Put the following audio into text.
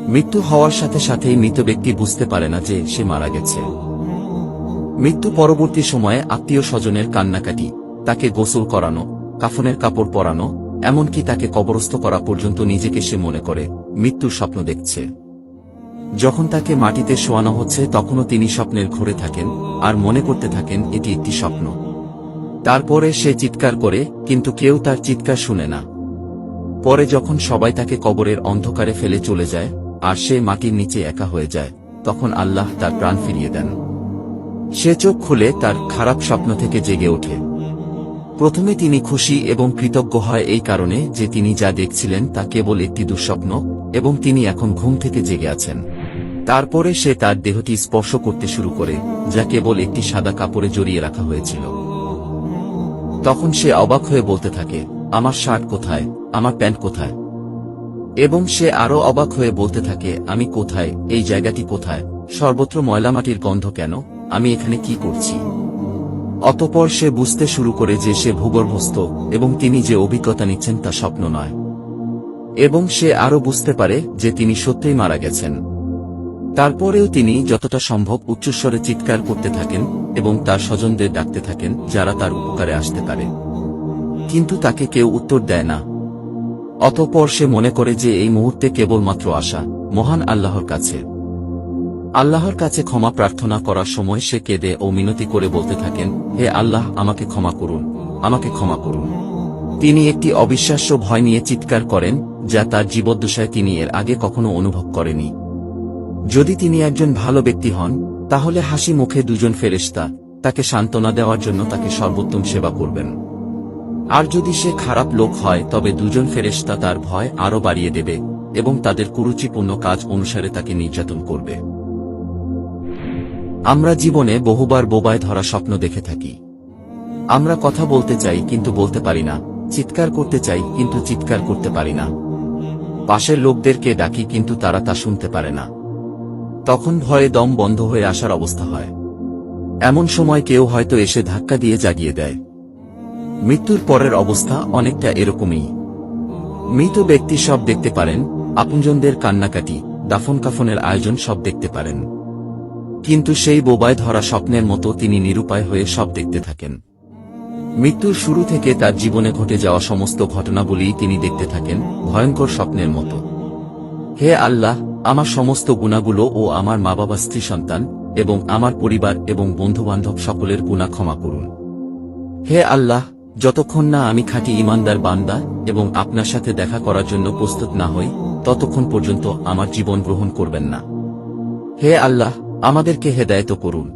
মৃত্যু হওয়ার সাথে সাথেই মৃত ব্যক্তি বুঝতে পারে না যে সে মারা গেছে। মৃত্যু পরবর্তী সময়ে আত্মীয় স্বজনের কান্নাকাটি, তাকে গোসল করানো, কাফনের কাপড় পরানো, এমনকি তাকে কবরস্থ করা পর্যন্ত নিজেকে সে মনে করে মৃত্যুর স্বপ্ন দেখছে। যখন তাকে মাটিতে শোয়ানো হচ্ছে তখনও তিনি স্বপ্নের ঘোরে থাকেন আর মনে করতে থাকেন এটি একটি স্বপ্ন। তারপরে সে চিৎকার করে, কিন্তু কেউ তার চিৎকার শুনে না। পরে যখন সবাই তাকে কবরের অন্ধকারে ফেলে চলে যায় আর সে মাটির নিচে একা হয়ে যায়, তখন আল্লাহ তার প্রাণ ফিরিয়ে দেন। সে চোখ খুলে তার খারাপ স্বপ্ন থেকে জেগে ওঠে। প্রথমে তিনি খুশি এবং কৃতজ্ঞ হয় এই কারণে যে তিনি যা দেখছিলেন তা কেবল একটি দুঃস্বপ্ন এবং তিনি এখন ঘুম থেকে জেগে আছেন। তারপরে সে তার দেহটি স্পর্শ করতে শুরু করে, যা কেবল একটি সাদা কাপড়ে জড়িয়ে রাখা হয়েছিল। তখন সে অবাক হয়ে বলতে থাকে, আমার শার্ট কোথায়, আমার প্যান্ট কোথায়? এবং সে আরও অবাক হয়ে বলতে থাকে, আমি কোথায়, এই জায়গাটি কোথায়, সর্বত্র ময়লামাটির গন্ধ কেন, আমি এখানে কি করছি? অতঃপর সে বুঝতে শুরু করে যে সে ভূগর্ভস্থ এবং তিনি যে অভিজ্ঞতা নিচ্ছেন তা স্বপ্ন নয়। এবং সে আরও বুঝতে পারে যে তিনি সত্যিই মারা গেছেন। তারপরেও তিনি যতটা সম্ভব উচ্চস্বরে চিৎকার করতে থাকেন এবং তার স্বজনদের ডাকতে থাকেন যারা তার উপকারে আসতে পারে, কিন্তু তাকে কেউ উত্তর দেয় না। অতঃপর সে মনে করে যে এই মুহূর্তে কেবলমাত্র আশা মহান আল্লাহর কাছে। আল্লাহর কাছে ক্ষমা প্রার্থনা করার সময় সে কেঁদে ও মিনতি করে বলতে থাকেন, হে আল্লাহ, আমাকে ক্ষমা করুন, আমাকে ক্ষমা করুন। তিনি একটি অবিশ্বাস্য ভয় নিয়ে চিৎকার করেন যা তার জীবদ্দশায় তিনি এর আগে কখনো অনুভব করেনি। যদি তিনি একজন ভালো ব্যক্তি হন, তাহলে হাসি মুখে দুজন ফেরেশতা তাকে সান্ত্বনা দেওয়ার জন্য তাকে সর্বোত্তম সেবা করবেন। আর যদি সে খারাপ লোক হয় তবে দুজন ফেরেশতা তার ভয় আরও বাড়িয়ে দেবে এবং তাদের কুরুচিপূর্ণ কাজ অনুসারে তাকে নির্যাতন করবে। আমরা জীবনে বহুবার বোবায় ধরা স্বপ্ন দেখে থাকি। আমরা কথা বলতে চাই কিন্তু বলতে পারি না, চিৎকার করতে চাই কিন্তু চিৎকার করতে পারি না, পাশের লোকদেরকে ডাকি কিন্তু তারা তা শুনতে পারে না। তখন ভয়ে দম বন্ধ হয়ে আসার অবস্থা হয়। এমন সময় কেউ হয়তো এসে ধাক্কা দিয়ে জাগিয়ে দেয়। মৃত্যুর পরের অবস্থা অনেকটা এরকমই। মৃত ব্যক্তি সব দেখতে পারেন, আপনজনদের কান্নাকাটি, দাফন কাফনের আয়োজন সব দেখতে পারেন, কিন্তু সেই বোবায় ধরা স্বপ্নের মতো তিনি নিরুপায় হয়ে সব দেখতে থাকেন। মৃত্যুর শুরু থেকে তার জীবনে ঘটে যাওয়া সমস্ত ঘটনাবলী তিনি দেখতে থাকেন ভয়ঙ্কর স্বপ্নের মতো। হে আল্লাহ, আমার সমস্ত গুনাহগুলো ও আমার মা বাবা, স্ত্রী, সন্তান এবং আমার পরিবার এবং বন্ধুবান্ধব সকলের গুনাহ ক্ষমা করুন। হে আল্লাহ, যতক্ষণ না আমি খাঁটি ঈমানদার বান্দা এবং আপনার সাথে দেখা করার জন্য প্রস্তুত না হই, ততক্ষণ পর্যন্ত আমার জীবন গ্রহণ করবেন না। হে আল্লাহ, আমাদেরকে হেদায়েত করুন।